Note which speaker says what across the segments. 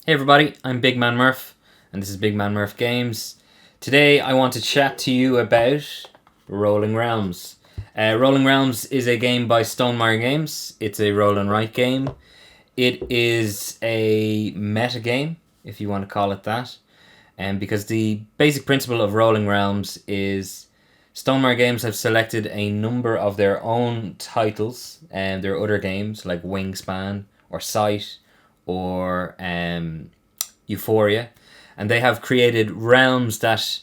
Speaker 1: Hey everybody, I'm Big Man Murph, and this is Big Man Murph Games. Today I want to chat to you about Rolling Realms. Rolling Realms is a game by Stonemaier Games. It's a roll and write game. It is a meta game, if you want to call it that. Because the basic principle of Rolling Realms is Stonemaier Games have selected a number of their own titles and their other games like Wingspan or Sight or Euphoria, and they have created realms that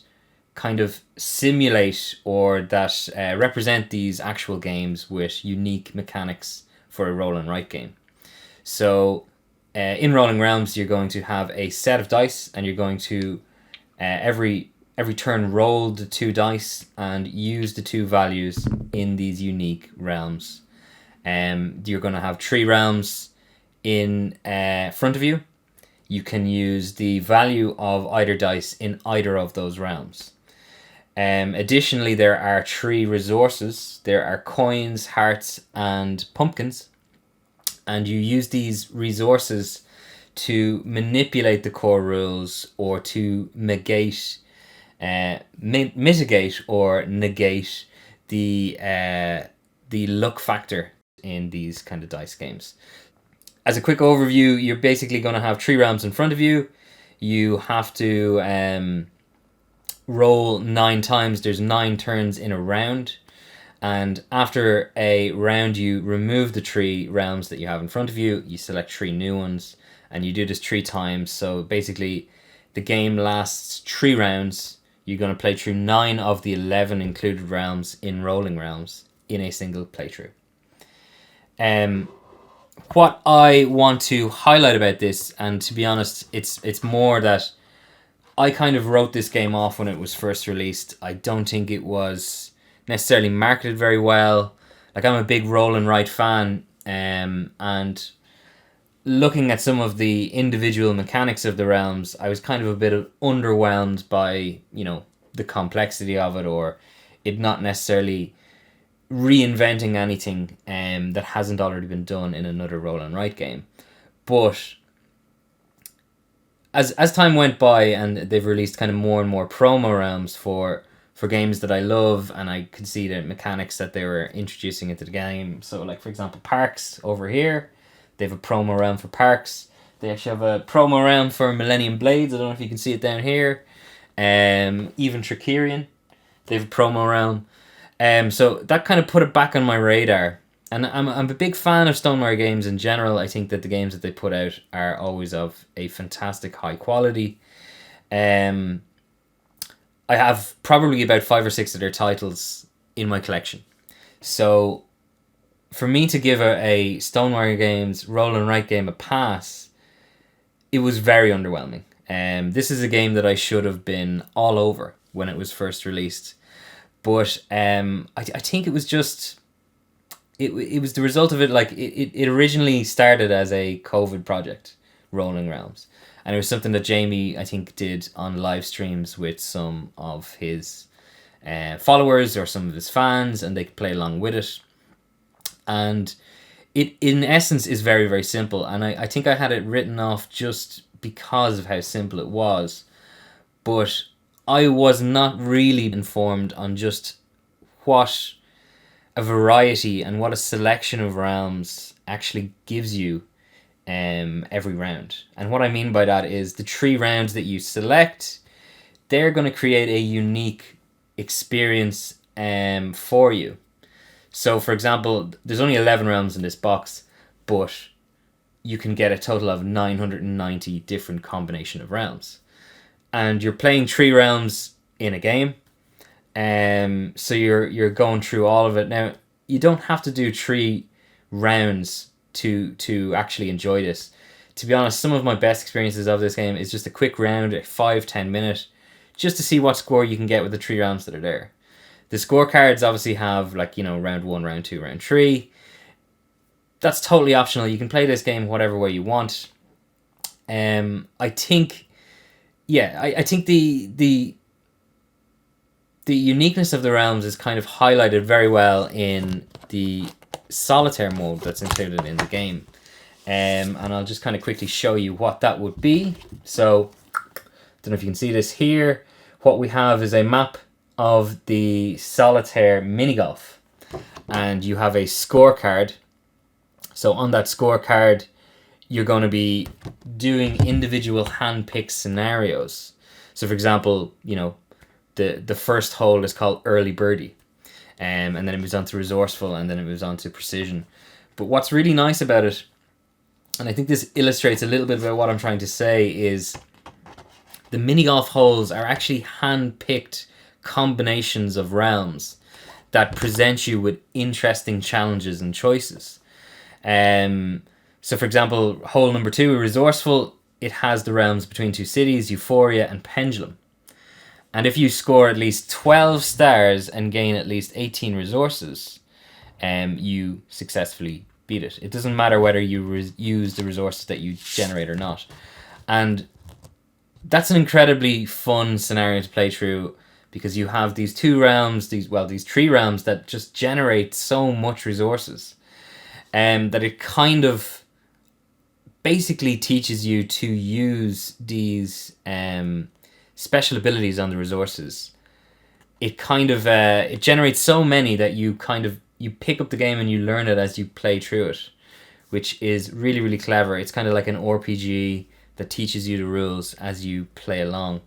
Speaker 1: kind of simulate or that represent these actual games with unique mechanics for a roll and write game. So in Rolling Realms, you're going to have a set of dice, and you're going to every turn roll the 2 dice and use the 2 values in these unique realms. You're going to have 3 realms in front of you. You can use the value of either dice in either of those realms. Additionally, there are 3 resources. There are coins, hearts, and pumpkins. And you use these resources to manipulate the core rules or to mitigate or negate the luck factor in these kind of dice games. As a quick overview, you're basically going to have 3 rounds in front of you. You have to roll 9 times. There's 9 turns in a round. And after a round, you remove the 3 realms that you have in front of you. You select 3 new ones. And you do this 3 times. So basically, the game lasts 3 rounds. You're going to play through 9 of the 11 included realms in Rolling Realms in a single playthrough. What I want to highlight about this, and to be honest, it's more that I kind of wrote this game off when it was first released. I don't think it was necessarily marketed very well. Like, I'm a big roll and write fan, and looking at some of the individual mechanics of the realms, I was kind of a bit underwhelmed by, the complexity of it, or it not necessarily reinventing anything that hasn't already been done in another roll and write game. But as time went by and they've released kind of more and more promo realms for games that I love, and I could see the mechanics that they were introducing into the game. So, like, for example, Parks over here, they have a promo realm for Parks. They actually have a promo realm for Millennium Blades. I don't know if you can see it down here. Even Tricerian, they have a promo realm. So that kind of put it back on my radar. And I'm a big fan of Stonemaier Games in general. I think that the games that they put out are always of a fantastic high quality. I have probably about 5 or 6 of their titles in my collection. So for me to give a Stonemaier Games roll and write game a pass, it was very underwhelming. This is a game that I should have been all over when it was first released. But I think it was just, it was the result of it. Like, it originally started as a COVID project, Rolling Realms. And it was something that Jamie, I think, did on live streams with some of his followers or some of his fans, and they could play along with it. And it, in essence, is very, very simple. And I think I had it written off just because of how simple it was. But I was not really informed on just what a variety and what a selection of realms actually gives you every round. And what I mean by that is the 3 rounds that you select, they're going to create a unique experience for you. So, for example, there's only 11 realms in this box, but you can get a total of 990 different combination of realms. And you're playing 3 realms in a game. So you're going through all of it. Now, you don't have to do 3 rounds to actually enjoy this. To be honest, some of my best experiences of this game is just a quick round, a 5-10 minute, just to see what score you can get with the 3 rounds that are there. The scorecards obviously have, like, round 1, round 2, round 3. That's totally optional. You can play this game whatever way you want. I think the uniqueness of the realms is kind of highlighted very well in the Solitaire mode that's included in the game. And I'll just kind of quickly show you what that would be. So, don't know if you can see this here. What we have is a map of the Solitaire mini golf, and you have a scorecard. So on that scorecard, you're going to be doing individual hand-picked scenarios. So, for example, the first hole is called Early Birdie, and then it moves on to Resourceful, and then it moves on to Precision. But what's really nice about it, and I think this illustrates a little bit about what I'm trying to say, is the mini golf holes are actually hand-picked combinations of realms that present you with interesting challenges and choices. So, for example, hole number 2, Resourceful, it has the realms Between Two Cities, Euphoria, and Pendulum. And if you score at least 12 stars and gain at least 18 resources, you successfully beat it. It doesn't matter whether you use the resources that you generate or not. And that's an incredibly fun scenario to play through, because you have these 2 realms, these 3 realms that just generate so much resources, that it kind of basically teaches you to use these special abilities on the resources. It kind of it generates so many that you pick up the game and you learn it as you play through it, which is really, really clever. It's kind of like an RPG that teaches you the rules as you play along.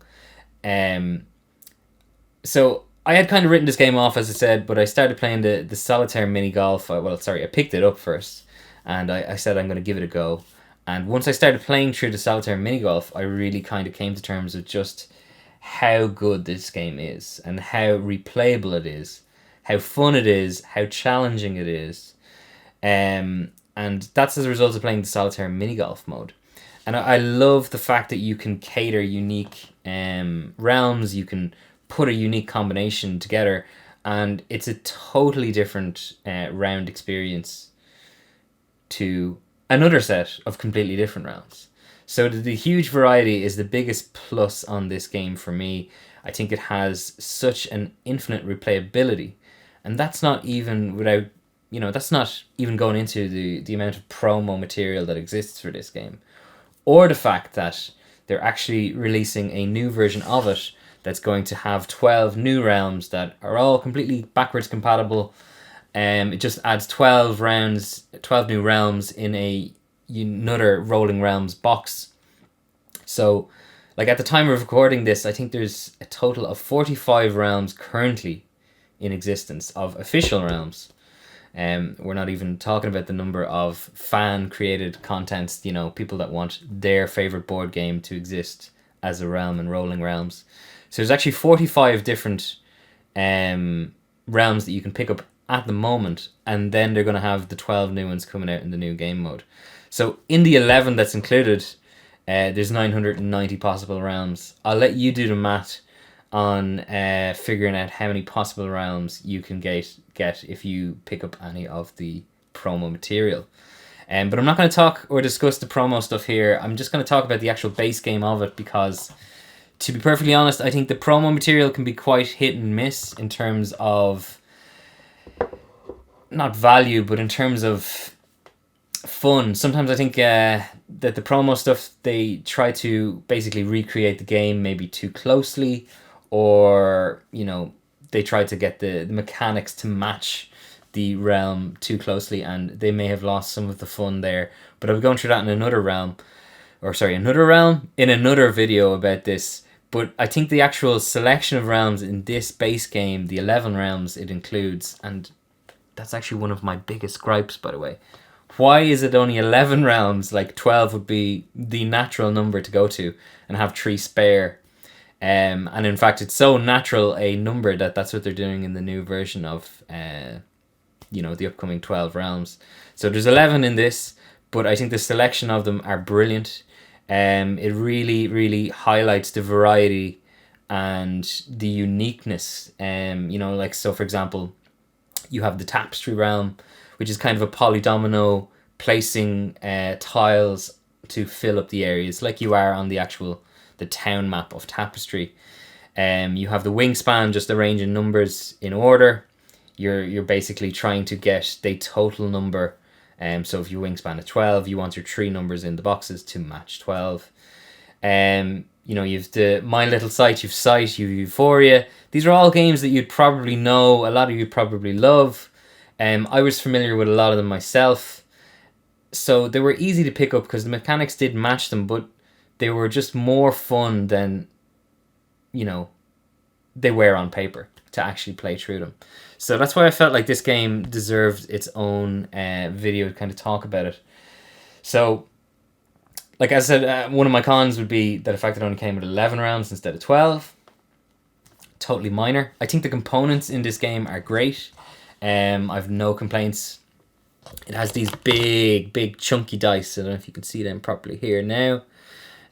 Speaker 1: So I had kind of written this game off, as I said, but I started playing the Solitaire mini golf. I picked it up first, and I said I'm going to give it a go. And once I started playing through the Solitaire mini golf, I really kind of came to terms with just how good this game is, and how replayable it is, how fun it is, how challenging it is. And that's as a result of playing the Solitaire mini golf mode. And I love the fact that you can cater unique realms, you can put a unique combination together, and it's a totally different round experience to another set of completely different rounds. So the huge variety is the biggest plus on this game for me. I think it has such an infinite replayability, and that's not even that's not even going into the amount of promo material that exists for this game, or the fact that they're actually releasing a new version of it that's going to have 12 new realms that are all completely backwards compatible. It just adds 12 new realms in another Rolling Realms box. So, like, at the time of recording this, I think there's a total of 45 realms currently in existence of official realms. We're not even talking about the number of fan-created contents, people that want their favorite board game to exist as a realm in Rolling Realms. So there's actually 45 different realms that you can pick up at the moment, and then they're going to have the 12 new ones coming out in the new game mode. So in the 11 that's included, there's 990 possible realms. I'll let you do the math on figuring out how many possible realms you can get if you pick up any of the promo material. But I'm not going to talk or discuss the promo stuff here. I'm just going to talk about the actual base game of it, because, to be perfectly honest, I think the promo material can be quite hit and miss in terms of, not value, but in terms of fun. Sometimes I think that the promo stuff, they try to basically recreate the game maybe too closely, or they try to get the mechanics to match the realm too closely, and they may have lost some of the fun there. But I'll be going through that in another video about this. But I think the actual selection of realms in this base game, the 11 realms it includes, and that's actually one of my biggest gripes, by the way. Why is it only 11 realms? Like, 12 would be the natural number to go to, and have 3 spare. And in fact, it's so natural a number that that's what they're doing in the new version of the upcoming 12 realms. So there's 11 in this, but I think the selection of them are brilliant. It really, really highlights the variety and the uniqueness. So for example, you have the Tapestry realm, which is kind of a polydomino, placing tiles to fill up the areas, like you are on the town map of Tapestry. You have the Wingspan, just arranging numbers in order. You're basically trying to get the total number So if you wingspan at 12, you want your 3 numbers in the boxes to match 12. You've the My Little Sight, you've Sight, you've Euphoria. These are all games that you'd probably know, a lot of you probably love. I was familiar with a lot of them myself. So they were easy to pick up because the mechanics did match them, but they were just more fun than, they were on paper to actually play through them. So that's why I felt like this game deserved its own video to kind of talk about it. So, like I said, one of my cons would be that the fact that it only came with 11 rounds instead of 12. Totally minor. I think the components in this game are great. I've no complaints. It has these big chunky dice. I don't know if you can see them properly here now.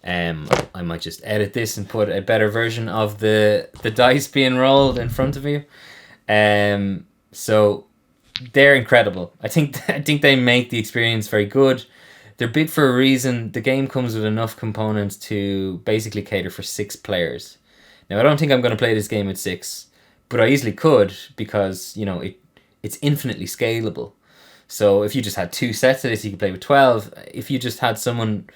Speaker 1: I might just edit this and put a better version of the dice being rolled in front of you. So they're incredible. I think they make the experience very good. They're big for a reason. The game comes with enough components to basically cater for 6 players. Now, I don't think I'm going to play this game with 6, but I easily could because, it's infinitely scalable. So if you just had 2 sets of this, you could play with 12. If you just had someone,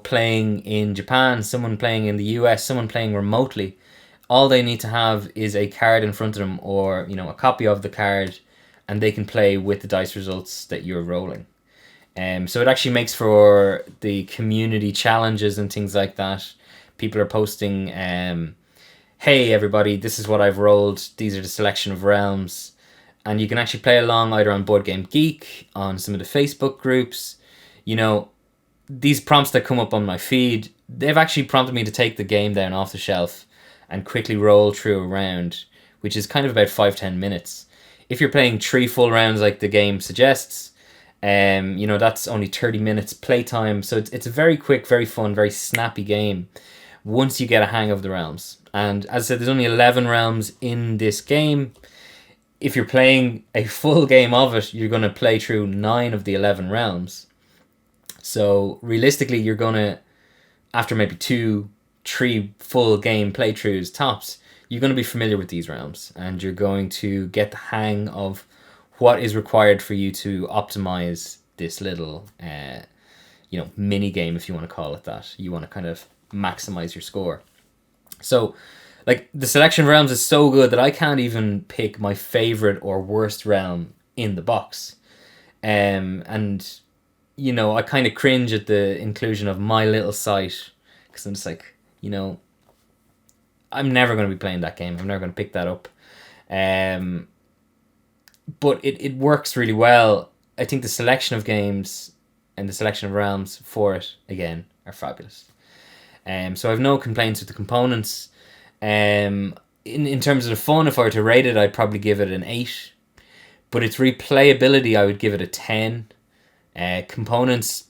Speaker 1: playing in Japan, someone playing in the US, someone playing remotely, all they need to have is a card in front of them or, a copy of the card, and they can play with the dice results that you're rolling. So it actually makes for the community challenges and things like that. People are posting, hey everybody, this is what I've rolled. These are the selection of realms. And you can actually play along either on Boardgame Geek, on some of the Facebook groups. These prompts that come up on my feed, they've actually prompted me to take the game down off the shelf and quickly roll through a round, which is kind of about 5-10 minutes. If you're playing 3 full rounds like the game suggests, that's only 30 minutes playtime. So it's a very quick, very fun, very snappy game once you get a hang of the realms. And as I said, there's only 11 realms in this game. If you're playing a full game of it, you're going to play through 9 of the 11 realms. So realistically, you're going to, after maybe 2-3 full game playthroughs tops, you're going to be familiar with these realms, and you're going to get the hang of what is required for you to optimize this little, mini game, if you want to call it that. You want to kind of maximize your score. So, like, the selection of realms is so good that I can't even pick my favorite or worst realm in the box. I kind of cringe at the inclusion of My Little Sight, because I'm just like, I'm never going to be playing that game. I'm never going to pick that up. But it works really well. I think the selection of games and the selection of realms for it, again, are fabulous. So I have no complaints with the components. In terms of the fun, if I were to rate it, I'd probably give it an 8. But its replayability, I would give it a 10. Components,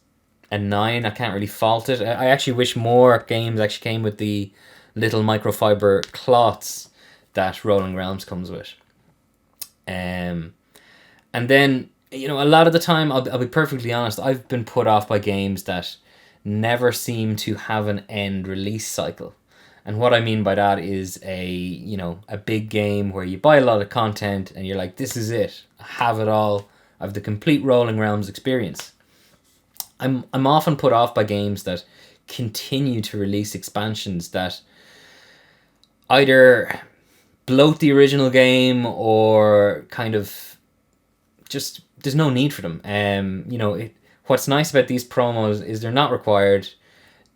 Speaker 1: a 9. I can't really fault it. I actually wish more games actually came with the little microfiber cloths that Rolling Realms comes with. And then, a lot of the time, I'll be perfectly honest, I've been put off by games that never seem to have an end release cycle. And what I mean by that is a big game where you buy a lot of content and you're like, this is it. I have it all. I have the complete Rolling Realms experience. I'm often put off by games that continue to release expansions that either bloat the original game or kind of just, there's no need for them. What's nice about these promos is they're not required.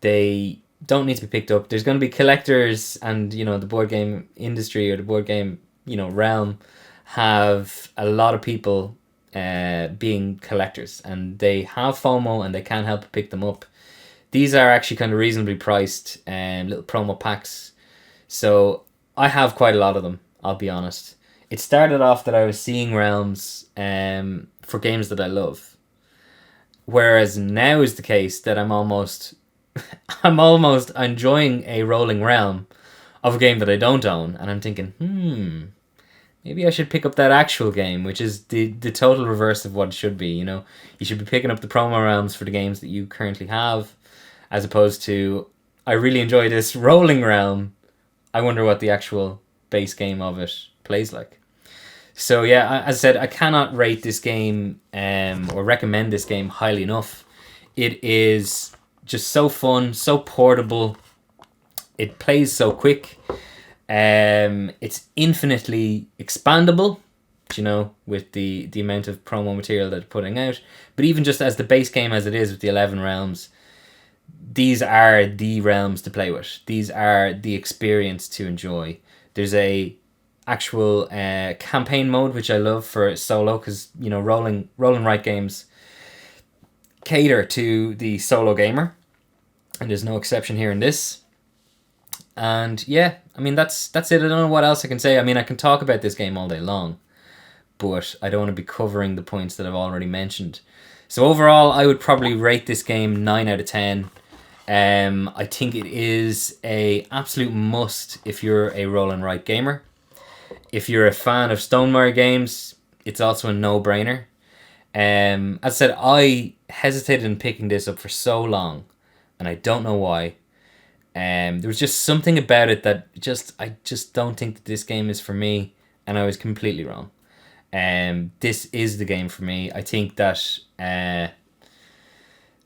Speaker 1: They don't need to be picked up. There's going to be collectors, and the board game industry or the board game realm have a lot of people being collectors, and they have FOMO and they can't help but pick them up. These are actually kind of reasonably priced little promo packs, so I have quite a lot of them, I'll be honest. It started off that I was seeing realms for games that I love, whereas now is the case that I'm almost enjoying a rolling realm of a game that I don't own, and I'm thinking, maybe I should pick up that actual game, which is the total reverse of what it should be. You should be picking up the promo realms for the games that you currently have, as opposed to, I really enjoy this rolling realm, I wonder what the actual base game of it plays like. So yeah, as I said, I cannot rate this game or recommend this game highly enough. It is just so fun, so portable. It plays so quick. It's infinitely expandable, you know, with the amount of promo material that they're putting out. But even just as the base game as it is with the 11 realms, these are the realms to play with. These are the experience to enjoy. There's a actual campaign mode, which I love for solo, because, you know, rolling right games cater to the solo gamer, and there's no exception here in this. And yeah, I mean, that's it. I don't know what else I can say. I mean, I can talk about this game all day long, but I don't want to be covering the points that I've already mentioned. So overall, I would probably rate this game 9 out of 10. I think it is a absolute must if you're a roll and write gamer. If you're a fan of Stonemaier games, it's also a no-brainer. As I said, I hesitated in picking this up for so long, and I don't know why. There was just something about it that I just don't think that this game is for me, and I was completely wrong. This is the game for me. I think that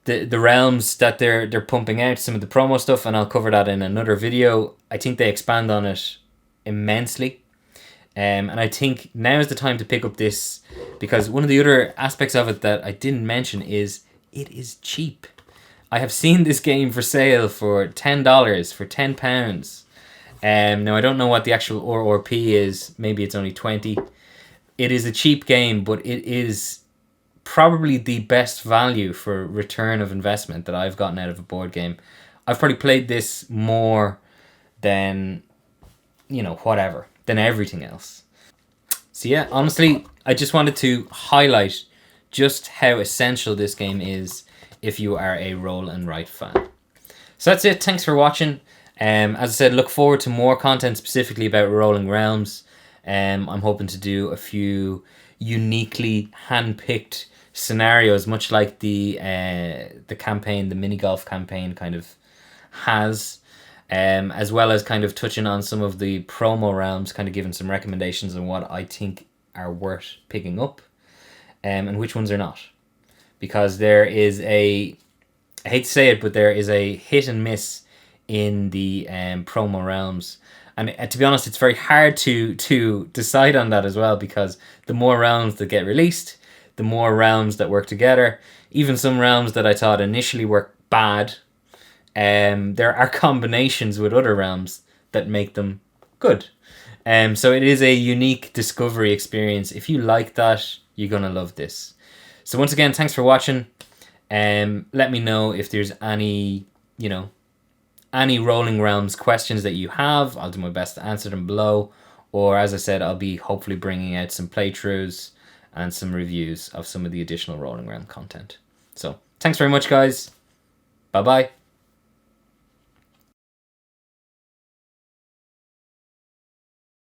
Speaker 1: the realms that they're pumping out, some of the promo stuff, and I'll cover that in another video. I think they expand on it immensely. And I think now is the time to pick up this, because one of the other aspects of it that I didn't mention is it is cheap. I have seen this game for sale for $10, for £10. Now I don't know what the actual RRP is. Maybe it's only 20. It is a cheap game, but it is probably the best value for return of investment that I've gotten out of a board game. I've probably played this more than, you know, whatever, than everything else. So yeah, honestly, I just wanted to highlight just how essential this game is if you are a roll and write fan. So that's it. Thanks for watching. As I said, look forward to more content specifically about Rolling Realms. I'm hoping to do a few uniquely hand-picked scenarios, much like the campaign, the mini golf campaign kind of has. As well as kind of touching on some of the promo realms, kind of giving some recommendations on what I think are worth picking up, and which ones are not. Because there is I hate to say it, but there is a hit and miss in the promo realms. And to be honest, it's very hard to decide on that as well, because the more realms that get released, the more realms that work together. Even some realms that I thought initially were bad, there are combinations with other realms that make them good. So it is a unique discovery experience. If you like that, you're going to love this. So once again, thanks for watching. Let me know if there's any, you know, any Rolling Realms questions that you have. I'll do my best to answer them below. Or as I said, I'll be hopefully bringing out some playthroughs and some reviews of some of the additional Rolling Realm content. So thanks very much, guys. Bye-bye.